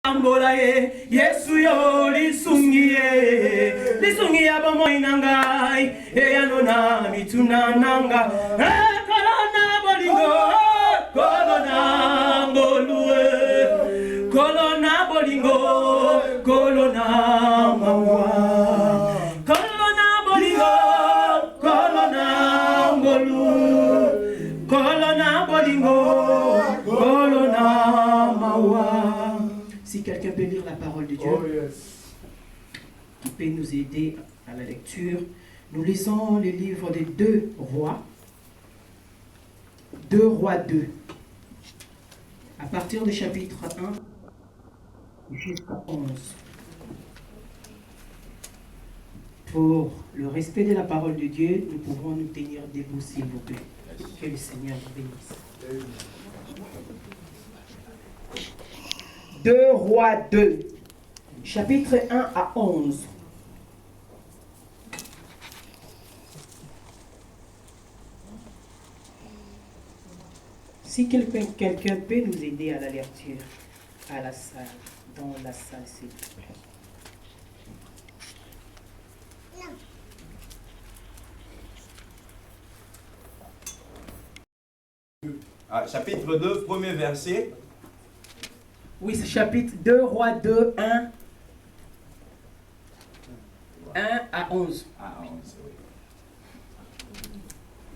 Ambola ye, Yesu yo lisungi ya bomo inangai, yanona mituna nanga, kolona bolingo, kolona ngolue, kolona bolingo, kolona mawa, kolona bolingo, kolona ngolue, kolona bolingo, kolona mawa. Si quelqu'un peut lire la parole de Dieu, qui peut nous aider à la lecture, nous lisons le livre des 2 rois, 2 rois 2, à partir du chapitre 1 jusqu'à 11. Pour le respect de la parole de Dieu, nous pouvons nous tenir debout s'il vous plaît. Que le Seigneur vous bénisse. 2 rois 2, chapitre 1 à 11. Si quelqu'un peut nous aider à la lecture, à la salle, dans la salle, s'il vous plaît. Chapitre 2, premier verset. Oui, c'est chapitre 2, roi 2, 1 à 11.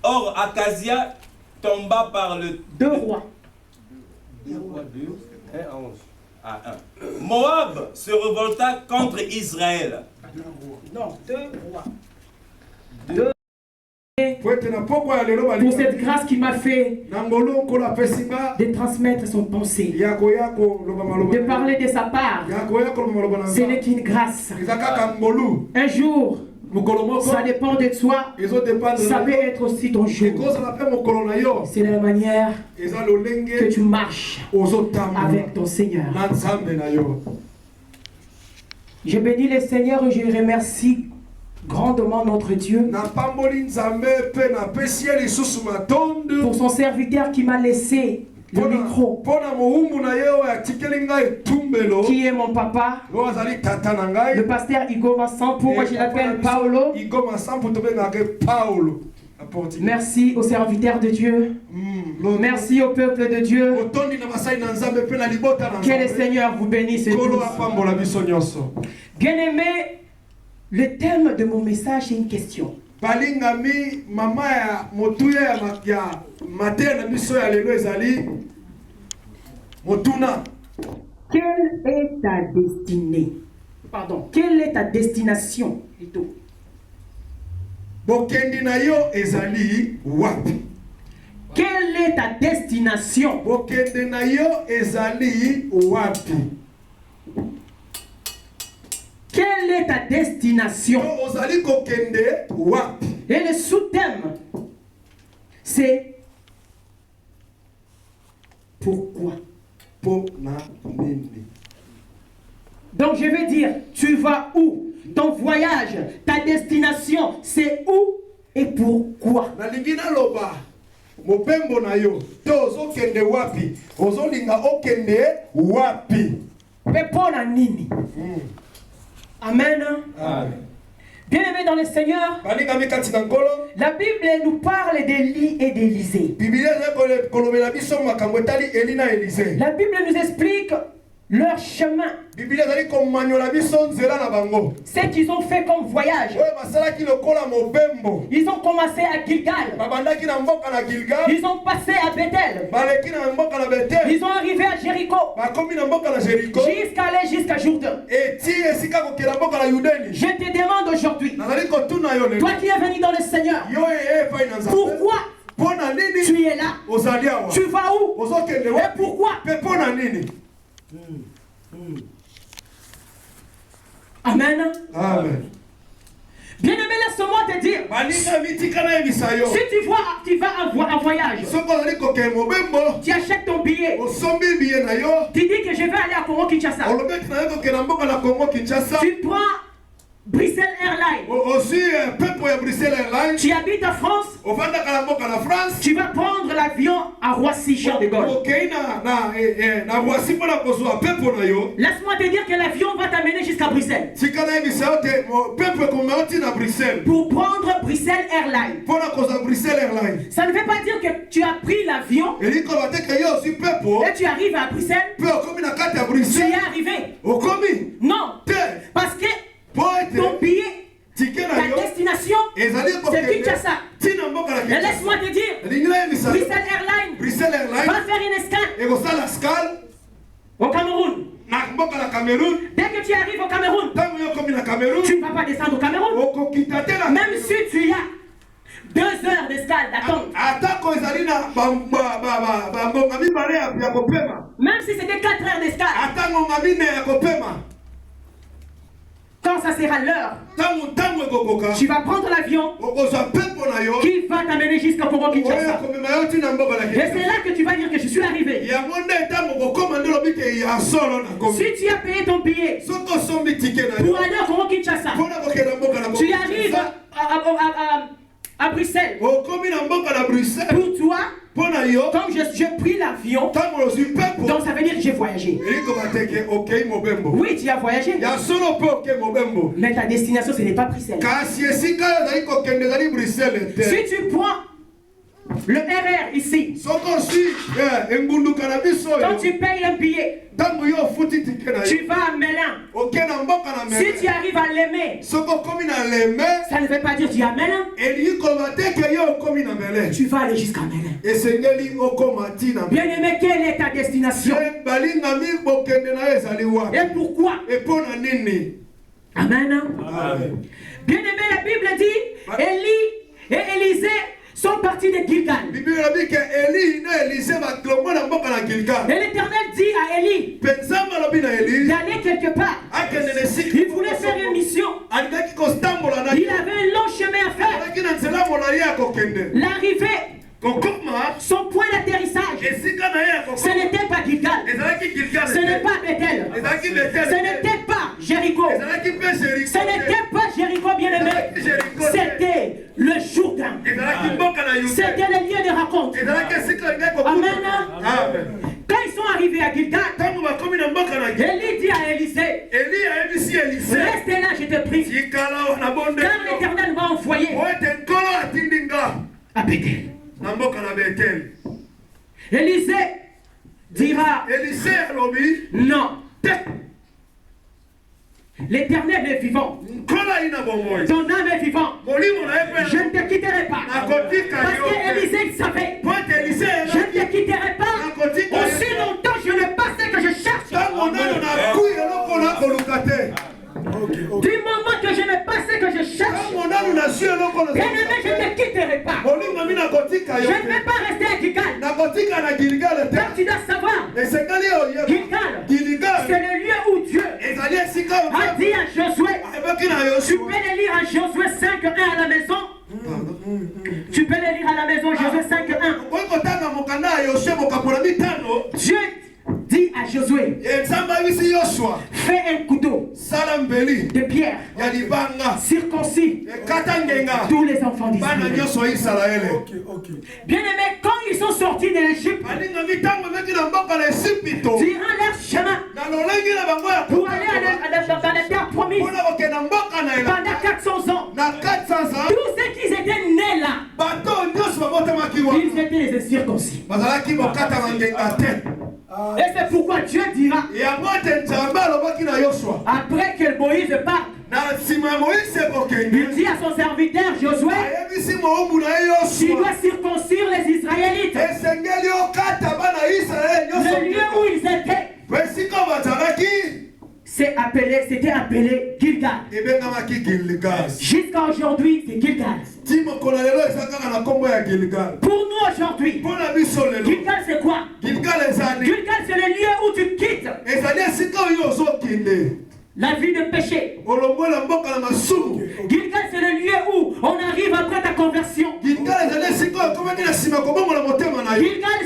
Or, Acasia tomba par le... 2 rois. 2 rois 2, 1 à 11. Ah, 1. Moab se révolta contre Israël. Non, 2 rois. 2 Pour pour cette grâce qui m'a fait de transmettre son pensée, de parler de sa part. Ce n'est qu'une grâce. Un jour, ça dépend de toi, ça peut être aussi ton jour. C'est la manière que tu marches avec ton Seigneur. Je bénis le Seigneur et je remercie grandement notre Dieu pour son serviteur qui m'a laissé le micro, qui est mon papa, le pasteur Igo Massampo. Moi je l'appelle Paolo. Merci aux serviteurs de Dieu. Merci au peuple de Dieu. Que le Seigneur vous bénisse tous. Bien-aimés, le thème de mon message est une question. Quelle est ta destinée? Pardon, quelle est ta destination plutôt? Quelle est ta destination? Quelle est ta destination? Et le sous-thème, c'est pourquoi? Donc je vais dire, tu vas où? Ton voyage, ta destination, c'est où et pourquoi? Amen. Bien-aimés dans le Seigneur, la Bible nous parle d'Élie et d'Élisée. La Bible nous explique leur chemin. Ce qu'ils ont fait comme voyage. Ils ont commencé à Gilgal. Ils ont passé à Bethel. Ils ont arrivé à Jéricho. Jusqu'à aller jusqu'à Jourdain. Je te demande aujourd'hui, toi qui es venu dans le Seigneur, pourquoi tu es là? Tu vas où? Et pourquoi? Amen. Amen. Bien-aimé, laisse-moi te dire, si tu vas avoir un voyage, tu achètes ton billet, tu dis que je vais aller à Congo-Kinshasa, tu prends Bruxelles Airlines, tu habites en France, tu vas prendre l'avion à Roissy, Charles de Gaulle. Laisse-moi te dire que l'avion va t'amener jusqu'à Bruxelles. Pour prendre Bruxelles Airlines. Ça ne veut pas dire que tu as pris l'avion et tu arrives à Bruxelles. Tu y es arrivé. Non. Parce que ton billet, ta destination, c'est Kinshasa. Et laisse-moi te dire, Bruxelles Airlines va faire une escale au Cameroun. Dès que tu arrives au Cameroun, tu ne vas pas descendre au Cameroun. Même si tu as 2 heures d'escale d'attente. Même si c'était 4 heures d'escale. Quand ça sera l'heure, tu vas prendre l'avion qui va t'amener jusqu'à Congo Kinshasa. Et c'est là que tu vas dire que je suis arrivé. Si tu as payé ton billet pour aller au Congo Kinshasa, tu arrives à Bruxelles. Pour toi, comme j'ai pris l'avion, donc ça veut dire que j'ai voyagé. Oui, tu as voyagé. Mais ta destination, ce n'est pas Bruxelles. Si tu prends le RR ici, quand tu payes un billet, tu vas à Melun. Si tu arrives à Lemé, ça ne veut pas dire que tu es à Melun. Tu vas aller jusqu'à Melun. Bien aimé, quelle est ta destination? Et pourquoi? Amen. Bien aimé, la Bible dit, Élie et Élisée sont partis de Gilgal. Et l'Éternel dit à Élie d'aller quelque part. Il voulait faire une mission. Il avait un long chemin à faire. L'arrivée, son point d'atterrissage, ce n'était pas Gilgal. Ce n'est pas Bethel. Ce n'était pas Jéricho. Ce n'était pas Jéricho, bien aimé. C'était le Jourdain. C'était le lieu de rencontre. Amen. Quand ils sont arrivés à Gilgal, Élie dit à Élisée, reste là, je te prie, car l'Éternel m'a envoyé à Bethel. Élisée dira, non, l'Éternel est vivant, ton âme est vivante, je ne te quitterai pas. Parce que Élisée savait, je ne te quitterai pas aussi longtemps je ne pas ce que je cherche. Du moment que je ne pas ce que je cherche, bien aimé, je ne te quitterai pas. Je ne vais pas rester à Gilgal. Car tu dois savoir, Gilgal, c'est le lieu où Dieu a dit à Josué. Tu peux le lire à Josué 5:1 à la maison. Tu peux le lire à la maison, Josué 5:1. Dieu dit à Josué, fais un couteau de pierre, circoncis tous les enfants d'Israël. Bien aimé, quand ils sont sortis de l'Égypte, durant leur chemin pour aller dans la terre promise, pendant 400 ans, tous ceux qui étaient nés là, ils étaient les circoncis. Et c'est pourquoi Dieu dira, après que Moïse parte, il dit à son serviteur Josué, tu dois circoncire les Israélites. Le lieu où ils étaient, c'était appelé Gilgal. Jusqu'à aujourd'hui, c'est Gilgal. Pour nous aujourd'hui, Gilgal c'est quoi? Gilgal c'est le lieu où tu quittes la vie de péché. Gilgal c'est le lieu où on arrive après ta conversion. Gilgal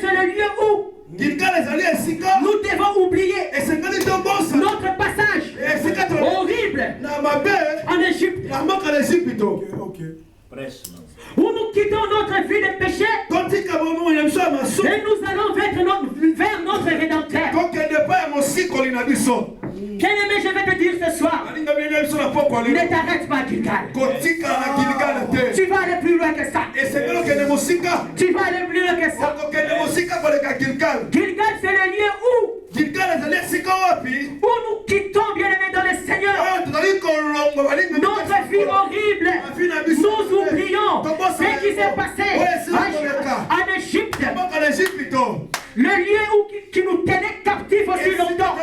c'est le lieu où nous devons oublier notre passage horrible en Égypte. Où nous quittons notre notre vie de péché et nous allons vers notre Rédempteur. Bien-aimé, je vais te dire ce soir, ne t'arrête pas, Gilgal. Tu vas aller plus loin que ça. Tu vas aller plus loin que ça. Gilgal, c'est le lieu où nous quittons, bien-aimé, dans le Seigneur notre vie horrible. Nous oublions ce qui s'est passé en Égypte. Le lieu qui nous tenait captifs aussi longtemps.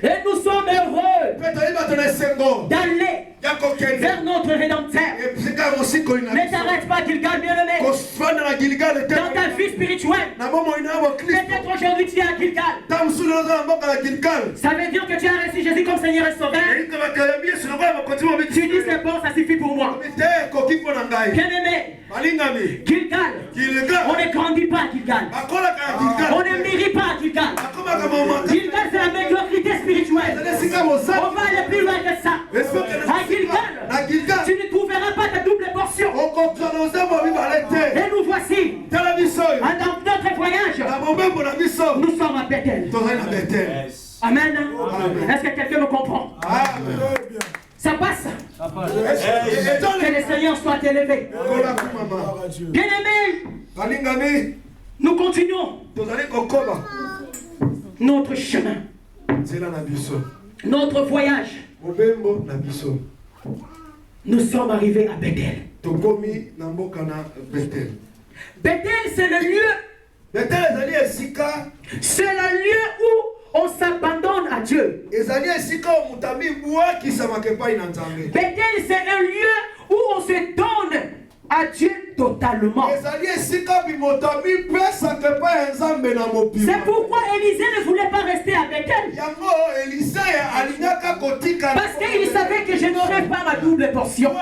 Et nous sommes heureux d'aller vers notre Rédempteur. Ne t'arrête pas, Gilgal, bien-aimé. Dans ta vie spirituelle, peut-être aujourd'hui tu es à Gilgal. Ça veut dire que tu as reçu Jésus comme Seigneur et Sauveur. Tu dis c'est bon, ça suffit pour moi. Bien-aimé, Gilgal, on ne grandit pas à Gilgal. On ne mérite pas à Gilgal. Gilgal, c'est la médiocrité spirituelle. On va aller plus loin que ça. À Gilgal, tu ne trouveras pas ta double portion. Et nous voici. Dans notre voyage, nous sommes à Bethel. Amen. Est-ce que quelqu'un me comprend? Ça passe. Que le Seigneur soit élevé. Bien-aimés, nous continuons notre chemin, notre voyage. Nous sommes arrivés à Bethel. Bethel, c'est le lieu. C'est le lieu où on s'abandonne à Dieu. Bethel, c'est un lieu où on se donne à Dieu totalement. C'est pourquoi Élisée ne voulait pas rester à Bethel. Parce qu'il savait que je n'aurais pas ma double portion.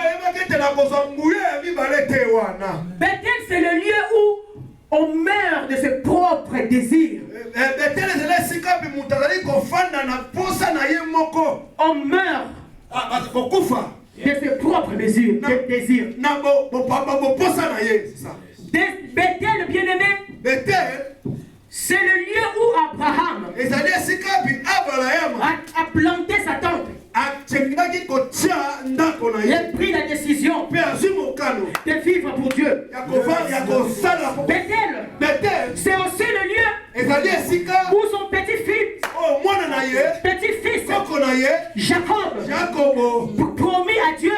Bethel, c'est le lieu où on meurt de ses propres désirs. On meurt de ses propres désirs. Bethel, bien-aimé, c'est le lieu où Abraham a planté sa tente. Il a pris la décision de vivre pour Dieu. Bethel, c'est aussi le lieu où son petit-fils, Jacob, promis à Dieu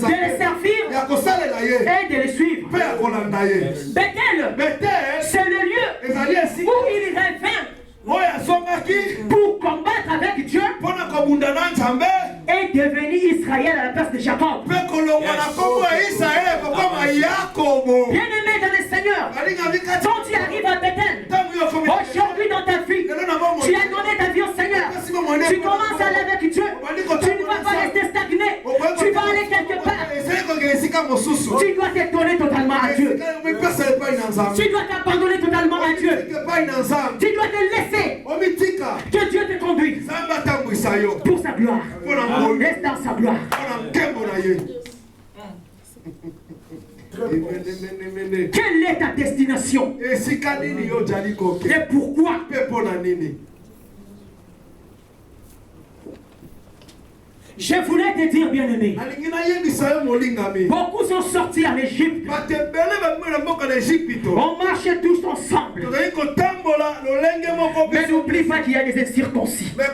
de le servir et de le suivre. Bethel, c'est le lieu où il revint pour combattre avec Dieu et devenir Israël à la place de Jacob. Bien-aimé dans le Seigneur, quand tu arrives à Bethel, aujourd'hui dans ta vie, tu as donné ta vie au Seigneur. Tu commences à aller avec Dieu. Tu ne vas pas rester stagné. Tu vas aller quelque part. Tu dois te donner totalement à Dieu. Tu dois t'abandonner totalement à Dieu. Tu dois te laisser que Dieu te conduise pour sa gloire. Reste dans sa gloire. Quelle est ta destination? Et pourquoi? Je voulais te dire, bien-aimé, beaucoup sont sortis en Égypte. On marche tous ensemble. Mais n'oublie pas qu'il y a des incirconcis. Les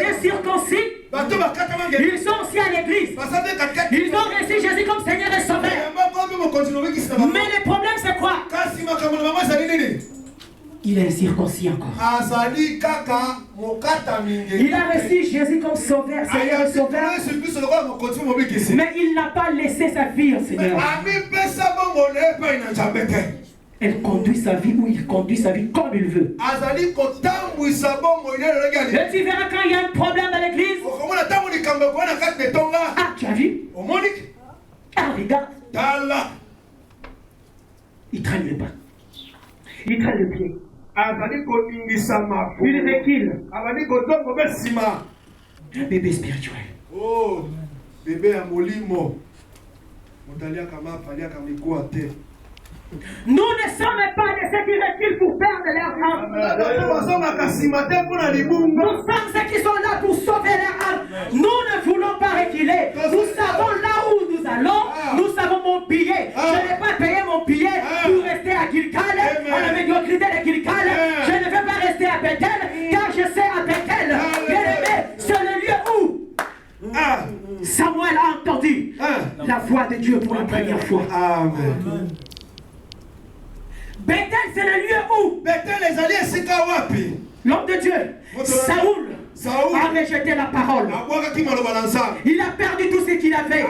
incirconcis, ils sont aussi à l'église. Ils ont reçu Jésus comme Seigneur et Sauveur. Mais le problème, c'est quoi? Il est incirconcis encore. Il a reçu Jésus comme Sauveur, Seigneur et Sauveur. Mais il n'a pas laissé sa vie au Seigneur. Elle conduit sa vie ou il conduit sa vie comme il veut. Et tu verras quand il y a un problème dans l'église. Ah, tu as vu? Ah, regarde. Il traîne le pas. Il traîne le pied. Il recule. Un bébé spirituel. Oh, bébé à molimo. Nous ne sommes pas de ceux qui reculent pour perdre leur âme. Nous sommes ceux qui sont là pour sauver leur âme. Nous ne voulons pas reculer. Nous savons là où nous allons. Nous savons mon billet. Je n'ai pas payé mon billet pour rester à Gilgal, à la médiocrité de Gilgal. Je ne veux pas rester à Bethel, car je sais à Bethel, bien aimé, c'est le lieu où Samuel a entendu la voix de Dieu pour la première fois. Amen. Bethel, c'est le lieu où l'homme de Dieu, Saoul, a rejeté la parole. Il a perdu tout ce qu'il avait,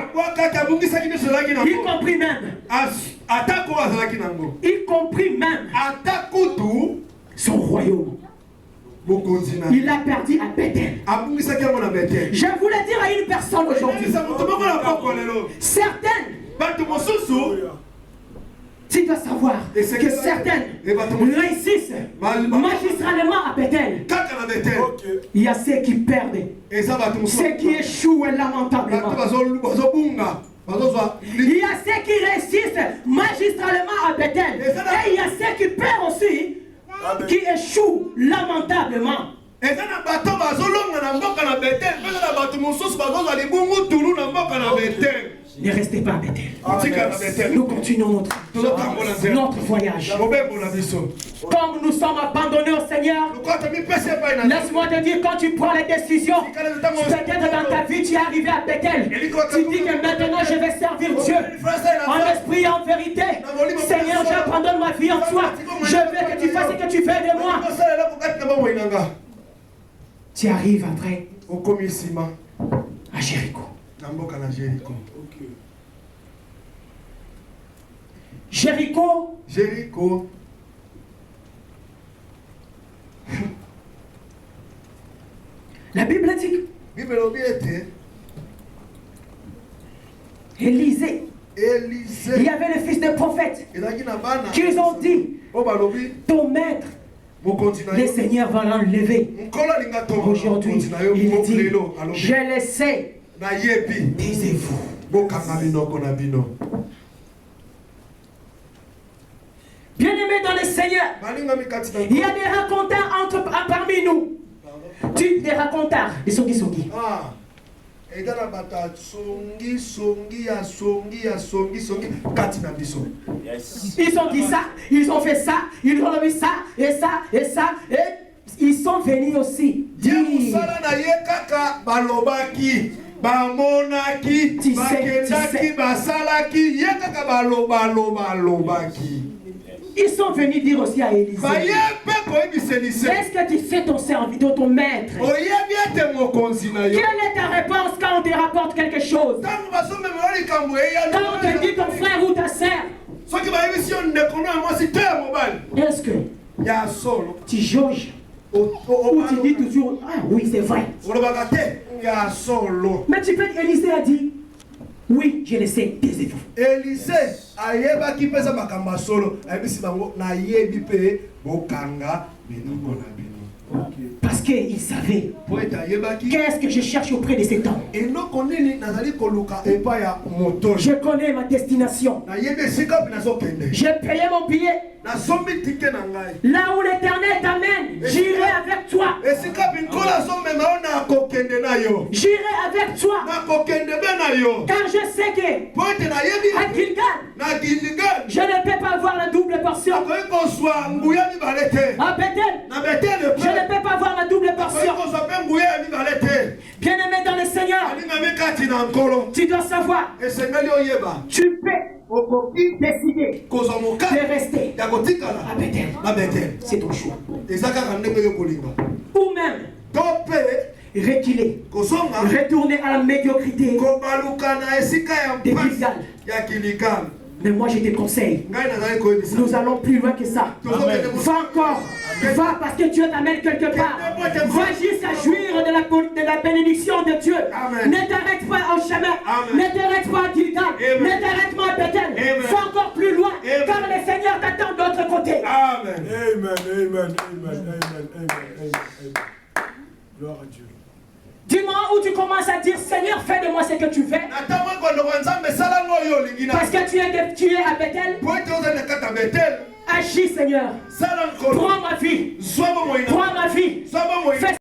y compris même son royaume. Il a perdu à Bethel. Je voulais dire à une personne aujourd'hui, certaines, tu dois savoir que certaines réussissent magistralement à Bethel. Il y a ceux qui perdent, ceux qui échouent lamentablement. Il y a ceux qui réussissent magistralement à Bethel. Et il y a ceux qui perdent aussi, qui échouent lamentablement. Ne restez pas à Bethel. Nous continuons notre voyage. Comme nous sommes abandonnés au Seigneur, laisse-moi te dire, quand tu prends les décisions, peut-être dans ta vie tu es arrivé à Bethel. Tu dis que maintenant je vais servir Dieu en esprit et en vérité. Seigneur, j'abandonne ma vie en toi. Je veux que tu fasses ce que tu fais de moi. Tu arrives après à Jéricho. Jéricho. La Bible dit Élisée. Il y avait les fils des prophètes qui ont dit ton maître, le Seigneur va l'enlever. Aujourd'hui, il dit je le sais. Taisez-vous. Bien-aimés dans le Seigneur, il y a des racontars parmi nous. Des racontars, des songi. Ils ont dit ça, ils ont fait ça, ils ont vu ça, et ça, et ça, et ils sont venus aussi dire. Ils sont venus dire aussi à Élisée, est-ce que tu sais ton serviteur, ton maître? Quelle est ta réponse quand on te rapporte quelque chose? Quand on te dit ton frère ou ta sœur, est-ce que tu jauges ou tu dis toujours, ah oui c'est vrai? Mais tu peux, Élisée a dit, oui, je le sais, taisez-vous. Élisée ayeba ki pesa makamba solo ayebisi bango na yebi pe bokanga binoko na bino. Parce qu'il savait qu'est-ce que je cherche auprès de cet homme. Je connais ma destination. J'ai payé mon billet. Là où l'Éternel t'amène, j'irai avec toi. J'irai avec toi. Car je sais que à Gilgal, je ne peux pas avoir la double portion. À Bethel, je ne peux pas avoir la double portion. Bien-aimé dans le Seigneur, tu dois savoir, tu peux décider de rester à Bethel. C'est ton choix. Ou même reculer, retourner à la médiocrité de Gilgal. Mais moi je te conseille, nous allons plus loin que ça. Va encore, va parce que Dieu t'amène quelque part. Va jusqu'à jouir de la bénédiction de Dieu. Ne t'arrête pas au chemin, ne t'arrête pas à Gilgal, ne t'arrête pas à Bethel. Va encore plus loin, car le Seigneur t'attend de l'autre côté. Amen. Amen. Gloire à Dieu. Du moment où tu commences à dire Seigneur, fais de moi ce que tu veux. Parce que tu es à Bethel. Agis Seigneur. Prends ma vie. Prends ma vie. Fais